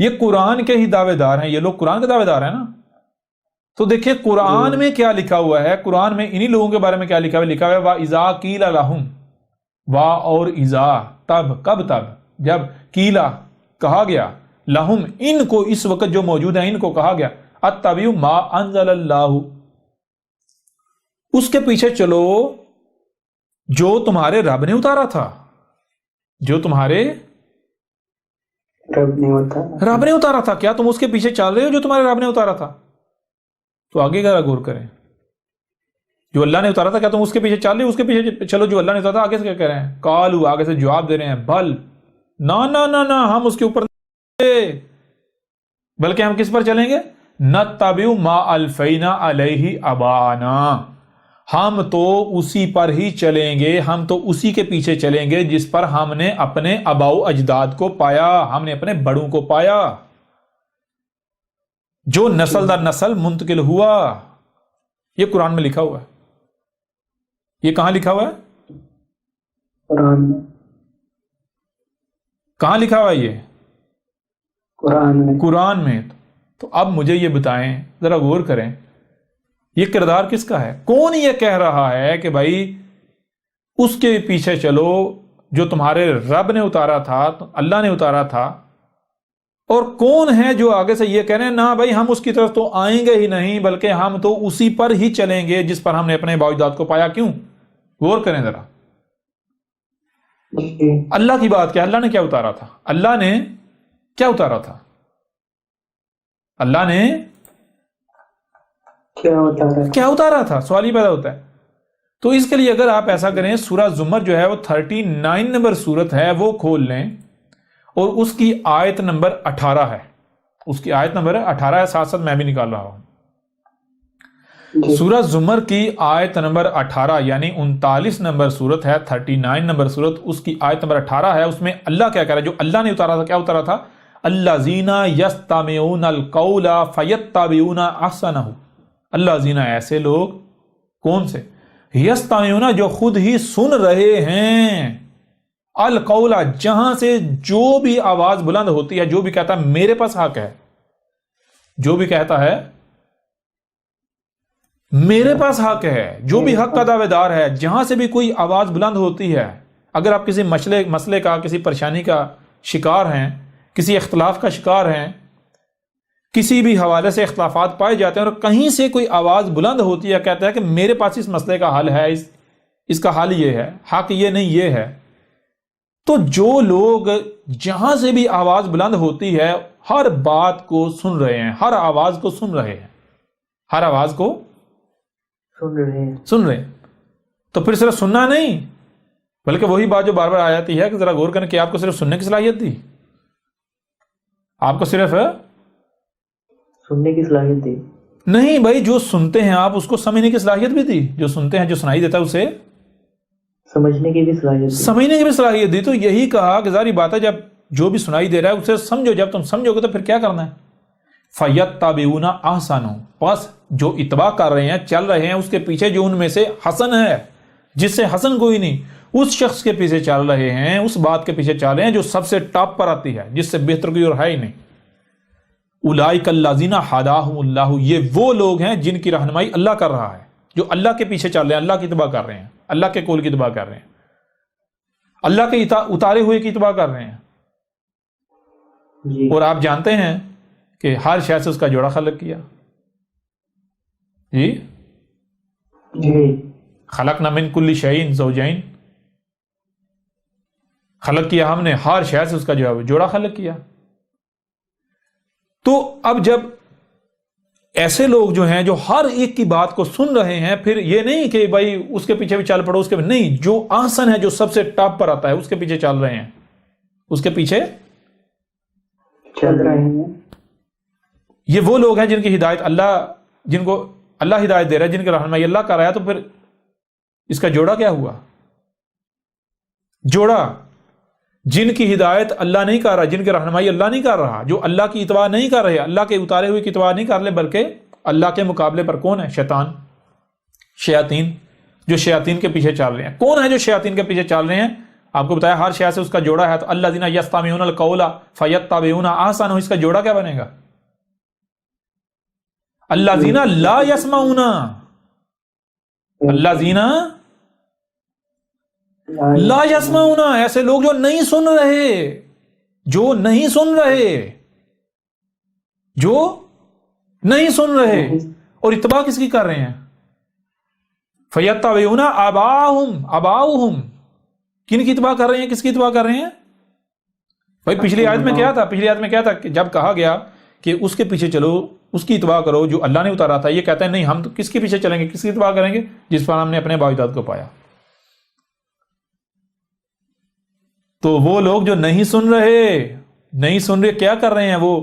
یہ قرآن کے ہی دعوے دار ہیں، یہ لوگ قرآن کے دعوے دار ہیں نا. تو دیکھیں قرآن میں کیا لکھا ہوا ہے، قرآن میں انہی لوگوں کے بارے میں کیا لکھا ہوا ہے، لکھا ہوا ہے وَإِذَا قِيلَ لَهُمْ، وا اور اذا، تب، کب تب، جب، قیلا کہا گیا، لہم ان کو، اس وقت جو موجود ہیں ان کو کہا گیا، اتبعوا ما انزل اللہ، اس کے پیچھے چلو جو تمہارے رب نے اتارا تھا، جو تمہارے رب نے اتارا تھا. کیا تم اس کے پیچھے چل رہے ہو جو تمہارے رب نے اتارا تھا؟ تو آگے ذرا غور کریں، جو اللہ نے اتارا تھا کیا تم اس کے پیچھے چل رہے ہو؟ اس کے پیچھے چلو جو اللہ نے اتارا تھا. آگے سے کیا کہہ رہے ہیں؟ قالوا، آگے سے جواب دے رہے ہیں، بل، نہ ہم اس کے اوپر نہیں، بلکہ ہم کس پر چلیں گے؟ نتبع ما الفینا علیہ ابانا، ہم تو اسی پر ہی چلیں گے، ہم تو اسی کے پیچھے چلیں گے جس پر ہم نے اپنے آباؤ اجداد کو پایا، ہم نے اپنے بڑوں کو پایا، جو نسل در نسل منتقل ہوا. یہ قرآن میں لکھا ہوا ہے. یہ کہاں لکھا ہوا ہے؟ قرآن میں. کہاں لکھا ہوا ہے یہ؟ قرآن میں. تو اب مجھے یہ بتائیں، ذرا غور کریں، یہ کردار کس کا ہے؟ کون یہ کہہ رہا ہے کہ بھائی اس کے پیچھے چلو جو تمہارے رب نے اتارا تھا، اللہ نے اتارا تھا؟ اور کون ہے جو آگے سے یہ کہہ رہے ہیں نہ بھائی ہم اس کی طرف تو آئیں گے ہی نہیں، بلکہ ہم تو اسی پر ہی چلیں گے جس پر ہم نے اپنے باوجداد کو پایا؟ کیوں؟ غور کریں ذرا. اللہ کی بات کیا، اللہ نے کیا اتارا تھا؟ اللہ نے کیا اتارا تھا؟ اللہ نے کیا اتارا تھا؟ سوال ہی پیدا ہوتا ہے. تو اس کے لیے اگر آپ ایسا کریں، سورہ زمر جو ہے وہ 39 نمبر سورت ہے، وہ کھول لیں اور اس کی آیت نمبر 18 ہے، اس کی آیت نمبر 18 ہے، ساتھ ساتھ میں بھی نکال رہا ہوں. سورہ زمر کی آیت نمبر 18 یعنی 39 نمبر سورت ہے، 39 نمبر سورت، اس کی آیت نمبر 18 ہے. اس میں اللہ کیا کہہ رہا ہے؟ جو اللہ نے اتارا تھا، کیا اتارا تھا؟ الذین یستمعون القول فیتبعون احسنہ. الذین، ایسے لوگ، کون سے؟ یستمعون، جو خود ہی سن رہے ہیں، القول، جہاں سے جو بھی آواز بلند ہوتی ہے، جو بھی کہتا ہے میرے پاس حق ہے، جو بھی کہتا ہے میرے پاس حق ہے، جو بھی حق کا دعوے دار ہے، جہاں سے بھی کوئی آواز بلند ہوتی ہے، اگر آپ کسی مسئلے کا، کسی پریشانی کا شکار ہیں، کسی اختلاف کا شکار ہیں، کسی بھی حوالے سے اختلافات پائے جاتے ہیں اور کہیں سے کوئی آواز بلند ہوتی ہے، کہتا ہے کہ میرے پاس اس مسئلے کا حل ہے، اس کا حل یہ ہے، حق یہ نہیں یہ ہے. تو جو لوگ جہاں سے بھی آواز بلند ہوتی ہے ہر بات کو سن رہے ہیں، ہر آواز کو سن رہے ہیں، ہر آواز کو سن رہے ہیں. تو پھر صرف سننا نہیں، بلکہ وہی بات جو بار بار آ جاتی ہے کہ ذرا غور کریں کہ آپ کو صرف سننے کی صلاحیت دی، آپ کو صرف سننے کی صلاحیت دی نہیں بھائی، جو سنتے ہیں آپ اس کو سمجھنے کی صلاحیت بھی دی، جو سنتے ہیں، جو سنائی دیتا ہے اسے سمجھنے کی بھی صلاحیت دی. تو یہی کہا کہ ظاہری بات ہے جب جو بھی سنائی دے رہا ہے اسے سمجھو، جب تم سمجھو گے تو پھر کیا کرنا ہے؟ فَيَتَّبِعُونَ أَحْسَنَهُ، پس جو اتباع کر رہے ہیں، چل رہے ہیں اس کے پیچھے جو ان میں سے حسن ہے، جس سے حسن کوئی نہیں، اس شخص کے پیچھے چل رہے ہیں، اس بات کے پیچھے چل رہے ہیں جو سب سے ٹاپ پر آتی ہے، جس سے بہتر کوئی اور ہے ہی نہیں. اولئک الذین ھداھم اللہ، یہ وہ لوگ ہیں جن کی رہنمائی اللہ کر رہا ہے، جو اللہ کے پیچھے چل رہے ہیں، اللہ کی اتباع کر رہے ہیں، اللہ کے قول کی اتباع کر رہے ہیں، اللہ کے اتارے ہوئے کی اتباع کر رہے ہیں. اور آپ جانتے ہیں کہ ہر شے سے اس کا جوڑا خلق کیا. جی خلقنا من کل شیء زوجین، خلق کیا ہم نے ہر شے سے اس کا جوڑا خلق کیا. تو اب جب ایسے لوگ جو ہیں جو ہر ایک کی بات کو سن رہے ہیں، پھر یہ نہیں کہ بھائی اس کے پیچھے بھی چل پڑو، اس کے نہیں، جو آسن ہے، جو سب سے ٹاپ پر آتا ہے اس کے پیچھے چل رہے ہیں، اس کے پیچھے چل رہے ہیں. یہ وہ لوگ ہیں جن کی ہدایت اللہ، جن کو اللہ ہدایت دے رہا ہے، جن کی رہنمائی اللہ کر رہا ہے. تو پھر اس کا جوڑا کیا ہوا؟ جوڑا جن کی ہدایت اللہ نہیں کر رہا، جن کی رہنمائی اللہ نہیں کر رہا، جو اللہ کی اتباع نہیں کر رہے، اللہ کے اتارے ہوئے کی اتباع نہیں کر رہے، بلکہ اللہ کے مقابلے پر کون ہے؟ شیاطین، جو شیاطین کے پیچھے چل رہے ہیں. کون ہے جو شیاطین کے پیچھے چل رہے ہیں؟ آپ کو بتایا ہر شے سے اس کا جوڑا ہے، تو الذین یستمعون القول فیتبعون احسنہ، اس کا جوڑا کیا بنے گا؟ الذین لا یسمعون، الذین لا یسمعون، ایسے لوگ جو نہیں سن رہے، جو نہیں سن رہے، جو نہیں سن رہے، اور اتباع کس کی کر رہے ہیں؟ فیتبعون آباؤہم، کن کی اتباع کر رہے ہیں؟ کس کی اتباع کر رہے ہیں بھائی؟ پچھلی آیت میں کیا تھا؟ پچھلی آیت میں کیا تھا کہ جب کہا گیا کہ اس کے پیچھے چلو، اس کی اتباع کرو جو اللہ نے اتارا تھا، یہ کہتے ہیں نہیں ہم تو کس کے پیچھے چلیں گے، کس کی اتباع کریں گے؟ جس پر ہم نے اپنے باوجداد کو پایا۔ تو وہ لوگ جو نہیں سن رہے کیا کر رہے ہیں؟ وہ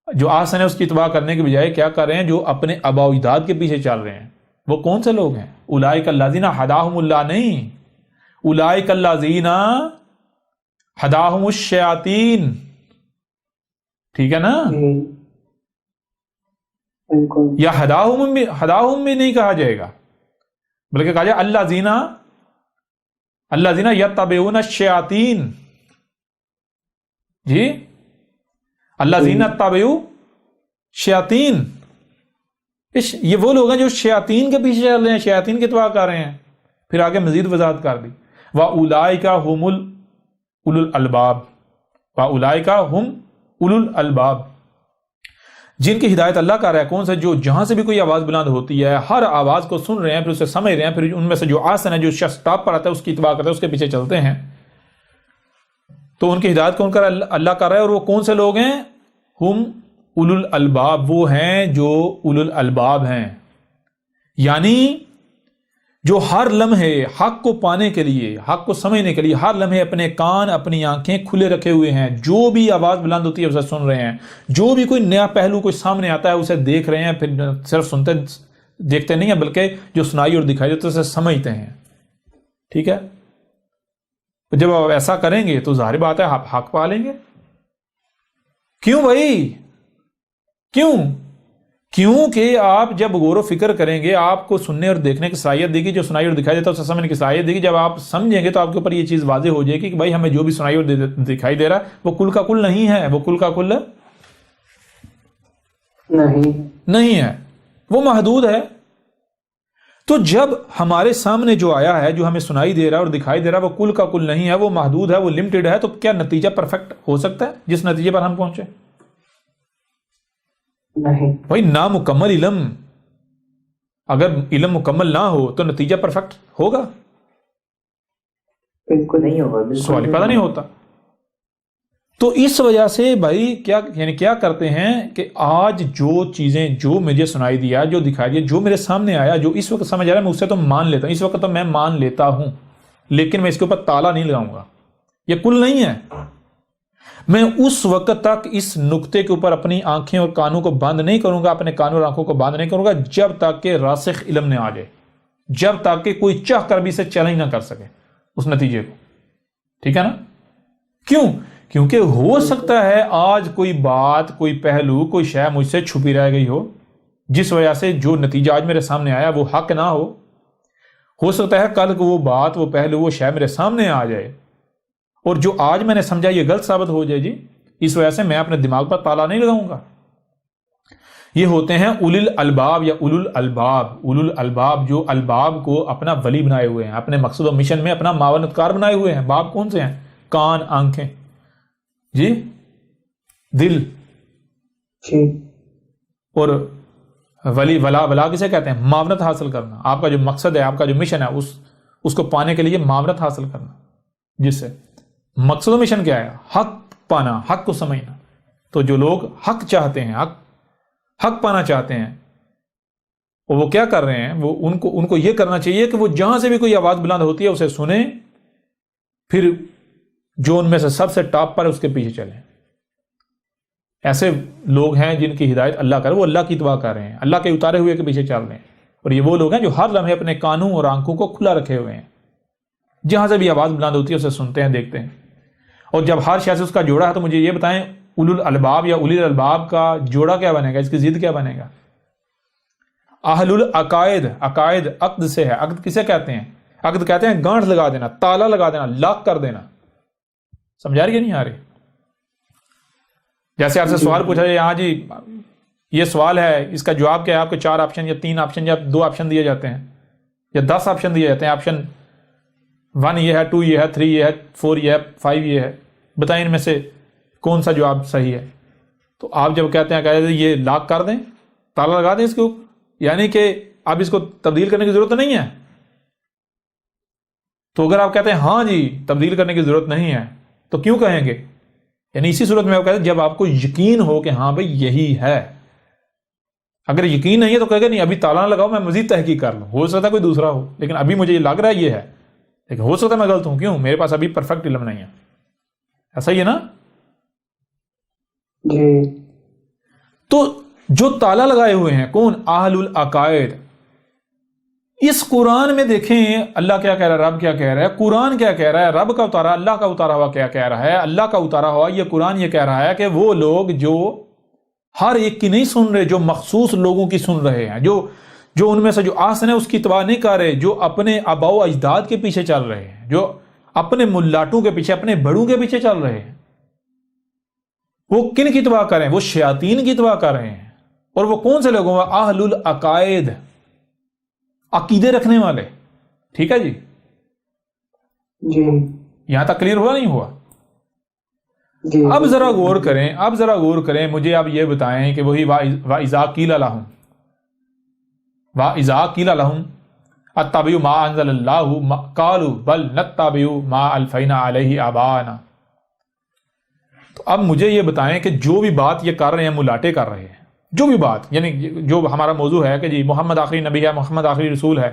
جو آسن ہے اس کی اتباع کرنے کے بجائے کیا کر رہے ہیں؟ جو اپنے آباء و اجداد کے پیچھے چل رہے ہیں۔ وہ کون سے لوگ ہیں؟ اولئک الذین ھداھم اللہ، نہیں، اولئک الذین ھداھم الشیاطین، ٹھیک ہے نا؟ یا ہداہم بھی نہیں کہا جائے گا، بلکہ کہا جائے الذین یتبعون الشیاطین، جی الذین اتبعوا شیاطین، یہ وہ لوگ ہیں جو شیاطین کے پیچھے چل رہے ہیں، شیاطین کی اتباع کر رہے ہیں۔ پھر آگے مزید وضاحت کر دی، وَأُولَئِكَ هُمُ أُولُو الْأَلْبَابِ، وَأُولَئِكَ هُمْ أُولُو الْأَلْبَابِ، جن کی ہدایت اللہ کر رہا ہے۔ کون سے؟ جو جہاں سے بھی کوئی آواز بلند ہوتی ہے، ہر آواز کو سن رہے ہیں، پھر اسے سمجھ رہے ہیں، پھر ان میں سے جو آسن ہے، جو شخص ٹاپ پر آتا ہے اس کی اتباع کرتے ہیں، اس کے پیچھے چلتے ہیں۔ تو ان کی ہدایت کون کر رہا ہے؟ اللہ کر رہا ہے۔ اور وہ کون سے لوگ ہیں؟ ہم اولو الالباب، وہ ہیں جو اولو الالباب ہیں، یعنی جو ہر لمحے حق کو پانے کے لیے، حق کو سمجھنے کے لیے ہر لمحے اپنے کان، اپنی آنکھیں کھلے رکھے ہوئے ہیں، جو بھی آواز بلند ہوتی ہے اسے سن رہے ہیں، جو بھی کوئی نیا پہلو کوئی سامنے آتا ہے اسے دیکھ رہے ہیں، پھر صرف سنتے دیکھتے نہیں ہیں بلکہ جو سنائی اور دکھائی دیتے اسے سمجھتے ہیں، ٹھیک ہے؟ جب آپ ایسا کریں گے تو ظاہر بات ہے آپ حق پا لیں گے۔ کیوں بھائی؟ کیونکہ آپ جب غور و فکر کریں گے، آپ کو سننے اور دیکھنے کی صلاحیت دے گی، جو سنائی اور دکھائی دیتا ہے اسے سمجھنے کی صلاحیت دے گی۔ جب آپ سمجھیں گے تو آپ کے اوپر یہ چیز واضح ہو جائے گی کہ بھائی ہمیں جو بھی سنائی اور دکھائی دے رہا ہے وہ کل کا کل نہیں ہے، وہ کل کا کل نہیں ہے، وہ محدود ہے۔ تو جب ہمارے سامنے جو آیا ہے، جو ہمیں سنائی دے رہا ہے اور دکھائی دے رہا ہے، وہ کل کا کل نہیں ہے، وہ محدود ہے، وہ لمیٹڈ ہے، تو کیا نتیجہ پرفیکٹ ہو سکتا ہے جس نتیجے پر ہم پہنچے؟ نہیں بھائی نامکمل علم، اگر علم مکمل نہ ہو تو نتیجہ پرفیکٹ ہوگا؟ بالکل نہیں ہوگا، بالکل سوال ہی پیدا نہیں ہوتا۔ تو اس وجہ سے بھائی کیا کرتے ہیں کہ آج جو چیزیں جو مجھے سنائی دیا، جو دکھائی دیا، جو میرے سامنے آیا، جو اس وقت سمجھ آ رہا ہے، میں اسے تو مان لیتا ہوں، اس وقت تو میں مان لیتا ہوں، لیکن میں اس کے اوپر تالا نہیں لگاؤں گا، یہ کل نہیں ہے۔ میں اس وقت تک اس نقطے کے اوپر اپنی آنکھیں اور کانوں کو بند نہیں کروں گا، اپنے کانوں اور آنکھوں کو بند نہیں کروں گا جب تک کہ راسخ علم نہ آ جائے، جب تک کہ کوئی چاہ کر بھی اسے چیلنج نہ کر سکے اس نتیجے کو، ٹھیک ہے نا؟ کیونکہ ہو سکتا ہے آج کوئی بات، کوئی پہلو، کوئی شے مجھ سے چھپی رہ گئی ہو، جس وجہ سے جو نتیجہ آج میرے سامنے آیا وہ حق نہ ہو سکتا ہے کل کو وہ بات، وہ پہلو، وہ شے میرے سامنے آ جائے اور جو آج میں نے سمجھا یہ غلط ثابت ہو جائے، جی اس وجہ سے میں اپنے دماغ پر تالا نہیں لگاؤں گا۔ یہ ہوتے ہیں اولل الباب یا اولل الباب۔ اولل الباب جو الباب کو اپنا ولی بنائے ہوئے ہیں، اپنے مقصد و مشن میں اپنا معاونتکار بنائے ہوئے ہیں۔ باب کون سے ہیں؟ کان، آنکھیں، جی دل، جی اور ولی ولا کسے کہتے ہیں؟ معاونت حاصل کرنا۔ آپ کا جو مقصد ہے، آپ کا جو مشن ہے، اس کو پانے کے لیے معاونت حاصل کرنا، جس سے مقصد و مشن کیا ہے؟ حق پانا، حق کو سمجھنا۔ تو جو لوگ حق چاہتے ہیں، حق پانا چاہتے ہیں، اور وہ کیا کر رہے ہیں؟ وہ ان کو یہ کرنا چاہیے کہ وہ جہاں سے بھی کوئی آواز بلند ہوتی ہے اسے سنیں، پھر جو ان میں سے سب سے ٹاپ پر ہے اس کے پیچھے چلیں۔ ایسے لوگ ہیں جن کی ہدایت اللہ کر، وہ اللہ کی اتباع کر رہے ہیں، اللہ کے اتارے ہوئے کے پیچھے چل رہے ہیں۔ اور یہ وہ لوگ ہیں جو ہر لمحے اپنے کانوں اور آنکھوں کو کھلا رکھے ہوئے ہیں، جہاں سے بھی آواز بلند ہوتی ہے اسے سنتے ہیں، دیکھتے ہیں۔ اور جب ہر شے سے اس کا جوڑا ہے تو مجھے یہ بتائیں اولو الالباب یا اولی الالباب کا جوڑا کیا بنے گا؟ اس کی ضد کیا بنے گا؟ اہل العقائد، عقائد عقد سے ہے۔ عقد کسے کہتے ہیں؟ عقد کہتے ہیں گانٹھ لگا دینا، تالا لگا دینا، لاک کر دینا. سمجھا رہی ہے نہیں آ رہی؟ جیسے آپ سے سوال پوچھا جائے، ہاں جی یہ سوال ہے، اس کا جواب کیا ہے، آپ کو 4 آپشن یا 3 آپشن یا 2 آپشن دیے جاتے ہیں یا 10 آپشن دیے جاتے ہیں. آپشن 1 یہ ہے، 2 یہ ہے، 3 یہ ہے، 4 یہ ہے، 5 یہ ہے، بتائیں ان میں سے کون سا جواب صحیح ہے. تو آپ جب کہتے ہیں کہ یہ لاک کر دیں، تالا لگا دیں اس کے اوپر، یعنی کہ اب اس کو تبدیل کرنے کی ضرورت نہیں ہے. تو اگر آپ کہتے ہیں ہاں جی تبدیل کرنے کی ضرورت نہیں ہے تو کیوں کہیں گے؟ یعنی اسی صورت میں آپ کہتے ہیں جب آپ کو یقین ہو کہ ہاں بھئی یہی ہے. اگر یقین نہیں ہے تو کہے گا نہیں ابھی تالا نہ لگاؤ، میں مزید تحقیق کر لوں، ہو سکتا ہے کوئی دوسرا ہو، لیکن ابھی مجھے یہ لگ رہا ہے یہ ہے، لیکن ہو سکتا ہے میں غلط ہوں. کیوں؟ میرے پاس ابھی پرفیکٹ علم نہیں ہے. ایسا ہی ہے نا؟ جی. تو جو تالا لگائے ہوئے ہیں کون؟ اہل العقائد. اس قرآن میں دیکھیں اللہ کیا کہہ رہا ہے، رب کیا کہہ رہا ہے، قرآن کیا کہہ رہا ہے، رب کا اتارا، اللہ کا اتارا ہوا کیا کہہ رہا ہے. اللہ کا اتارا ہوا یہ قرآن یہ کہہ رہا ہے کہ وہ لوگ جو ہر ایک کی نہیں سن رہے، جو مخصوص لوگوں کی سن رہے ہیں، جو ان میں سے جو آسن ہے اس کی اتباع نہیں کر رہے، جو اپنے آباء و اجداد کے پیچھے چل رہے ہیں، جو اپنے ملاٹوں کے پیچھے، اپنے بڑوں کے پیچھے چل رہے ہیں، وہ کن کی اتباع کر رہے ہیں؟ وہ شیاطین کی اتباع کر رہے ہیں. اور وہ کون سے لوگ ہیں؟ اہل العقائد، عقیدے رکھنے والے. ٹھیک ہے جی؟ جی. یہاں تک کلیئر ہوا نہیں ہوا؟ جی. اب ذرا غور کریں، مجھے آپ یہ بتائیں کہ وہی وَإِذَا قِيلَ لَهُمْ اتَّبِعُوا مَا أَنزَلَ اللَّهُ قَالُوا بَلْ نَتَّبِعُ مَا أَلْفَيْنَا عَلَيْهِ آبَاءَنَا. تو اب مجھے یہ بتائیں کہ جو بھی بات یہ کر رہے ہیں، ملاٹے کر رہے ہیں، جو بھی بات، یعنی جو ہمارا موضوع ہے کہ جی محمد آخری نبی ہے، محمد آخری رسول ہے،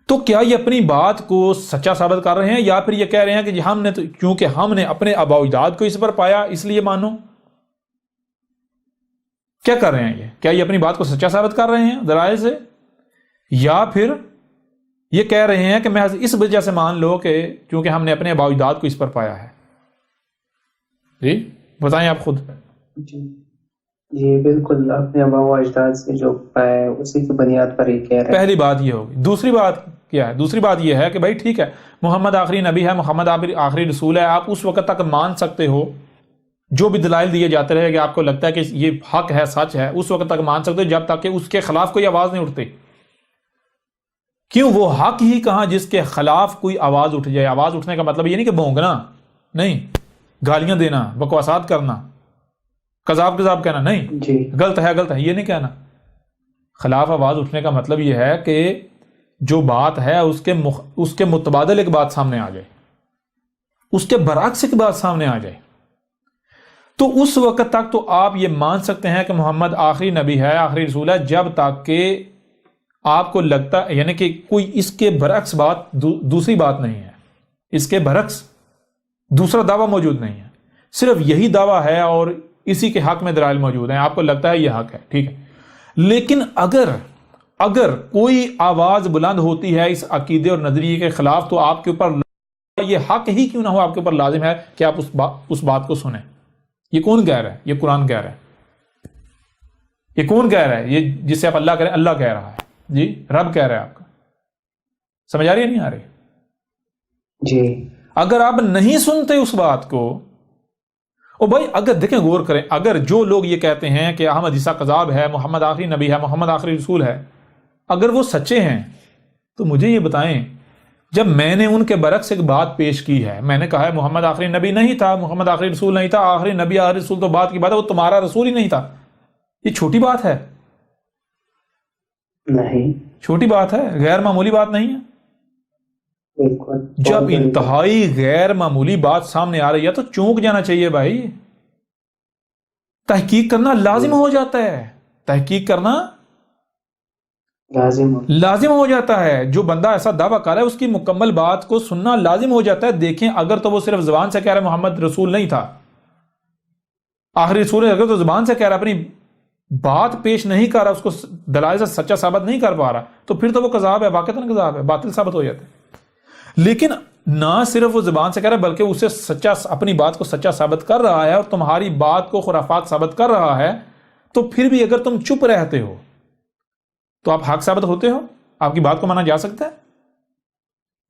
تو کیا یہ اپنی بات کو سچا ثابت کر رہے ہیں یا پھر یہ کہہ رہے ہیں کہ جی ہم نے تو کیونکہ ہم نے اپنے آباء و اجداد کو اس پر پایا اس لیے مانو؟ کیا کر رہے ہیں یہ؟ کیا یہ اپنی بات کو سچا ثابت کر رہے ہیں دلائل سے، یا پھر یہ کہہ رہے ہیں کہ محض اس وجہ سے مان لو کہ کیونکہ ہم نے اپنے آباء و اجداد کو اس پر پایا ہے؟ جی بتائیں آپ خود. جی. جی بالکل، اپنے آباء و اجداد سے جو پایا ہے اسی کی بنیاد پر ہی کہہ رہے ہیں. پہلی بات یہ ہوگی. دوسری بات کیا ہے؟ دوسری بات یہ ہے کہ بھائی ٹھیک ہے محمد آخری نبی ہے، محمد آخری رسول ہے، آپ اس وقت تک مان سکتے ہو، جو بھی دلائل دیے جاتے رہے کہ آپ کو لگتا ہے کہ یہ حق ہے، سچ ہے، اس وقت تک مان سکتے ہو جب تک کہ اس کے خلاف کوئی آواز نہیں اٹھتی. کیوں؟ وہ حق ہی کہاں جس کے خلاف کوئی آواز اٹھ جائے. آواز اٹھنے کا مطلب یہ نہیں کہ بھونکنا، نہیں، گالیاں دینا، بکواسات کرنا، کذاب کہنا، نہیں، جی. غلط ہے یہ نہیں کہنا. خلاف آواز اٹھنے کا مطلب یہ ہے کہ جو بات ہے اس کے متبادل ایک بات سامنے آ جائے، اس کے برعکس ایک بات سامنے آ جائے. تو اس وقت تک تو آپ یہ مان سکتے ہیں کہ محمد آخری نبی ہے، آخری رسول ہے، جب تک کہ آپ کو لگتا ہے یعنی کہ کوئی اس کے برعکس بات دوسری بات نہیں ہے، اس کے برعکس دوسرا دعویٰ موجود نہیں ہے، صرف یہی دعویٰ ہے اور اسی کے حق میں دلائل موجود ہیں، آپ کو لگتا ہے یہ حق ہے، ٹھیک ہے. لیکن اگر کوئی آواز بلند ہوتی ہے اس عقیدے اور نظریے کے خلاف تو آپ کے اوپر یہ حق ہی کیوں نہ ہو، آپ کے اوپر لازم ہے کہ آپ اس بات کو سنیں. یہ کون کہہ رہا ہے؟ یہ قرآن کہہ رہا ہے. یہ کون کہہ رہا ہے؟ یہ جس سے آپ اللہ کریں، اللہ کہہ رہا ہے. جی رب کہہ رہا ہے. آپ کا سمجھ آ رہی ہے نہیں آ رہی؟ جی. اگر آپ نہیں سنتے اس بات کو، او بھائی اگر دیکھیں غور کریں، اگر جو لوگ یہ کہتے ہیں کہ احمد عیسیٰ قذاب ہے، محمد آخری نبی ہے، محمد آخری رسول ہے، اگر وہ سچے ہیں تو مجھے یہ بتائیں، جب میں نے ان کے برعکس ایک بات پیش کی ہے، میں نے کہا ہے محمد آخری نبی نہیں تھا، محمد آخری رسول نہیں تھا، آخری نبی آخری رسول تو بات کی بات ہے، وہ تمہارا رسول ہی نہیں تھا، یہ چھوٹی بات ہے؟ نہیں، چھوٹی بات ہے، غیر معمولی بات نہیں ہے. بالکل. جب انتہائی غیر معمولی بات سامنے آ رہی ہے تو چونک جانا چاہیے بھائی. تحقیق کرنا لازم ہو جاتا ہے، تحقیق کرنا لازم ہو جاتا ہے. جو بندہ ایسا دعویٰ کر رہا ہے اس کی مکمل بات کو سننا لازم ہو جاتا ہے. دیکھیں اگر تو وہ صرف زبان سے کہہ رہا ہے محمد رسول نہیں تھا، آخری رسول ہے، اگر تو زبان سے کہہ رہا ہے، اپنی بات پیش نہیں کر رہا، اس کو دلائل سے سچا ثابت نہیں کر پا رہا، تو پھر تو وہ قذاب ہے، واقعتاً قذاب ہے، باطل ثابت ہو جاتا ہے. لیکن نہ صرف وہ زبان سے کہہ رہا ہے بلکہ اسے سچا، اپنی بات کو سچا ثابت کر رہا ہے اور تمہاری بات کو خرافات ثابت کر رہا ہے، تو پھر بھی اگر تم چپ رہتے ہو تو آپ حق ثابت ہوتے ہو؟ آپ کی بات کو مانا جا سکتا ہے؟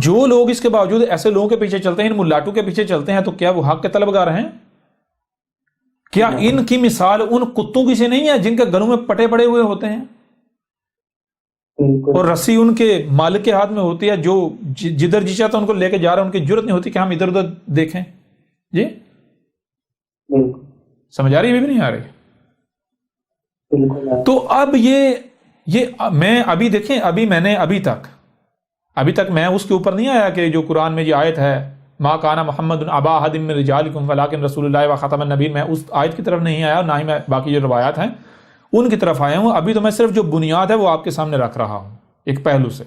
جو لوگ اس کے باوجود ایسے لوگوں کے پیچھے چلتے ہیں، ان ملاٹوں کے پیچھے چلتے ہیں، تو کیا وہ حق کے طلبگار ہیں؟ کیا ان کی مثال ان کتوں کی سے نہیں ہے جن کے گلوں میں پٹے پڑے ہوئے ہوتے ہیں بالکل اور رسی ان کے مالک کے ہاتھ میں ہوتی ہے، جو جدھر جی چاہتا ان کو لے کے جا رہا ہے، ان کی جرت نہیں ہوتی کہ ہم ادھر ادھر دیکھیں؟ جی بالکل سمجھ آ رہی ہے بھی نہیں آ رہی؟ بالکل تو اب یہ میں ابھی دیکھیں، ابھی تک میں اس کے اوپر نہیں آیا کہ جو قرآن میں یہ آیت ہے ما کان محمد ابا احد من رجالکم ولکن رسول اللہ وخاتم النبیین، میں اس آیت کی طرف نہیں آیا، نہ ہی میں باقی جو روایات ہیں ان کی طرف آیا ہوں. ابھی تو میں صرف جو بنیاد ہے وہ آپ کے سامنے رکھ رہا ہوں ایک پہلو سے.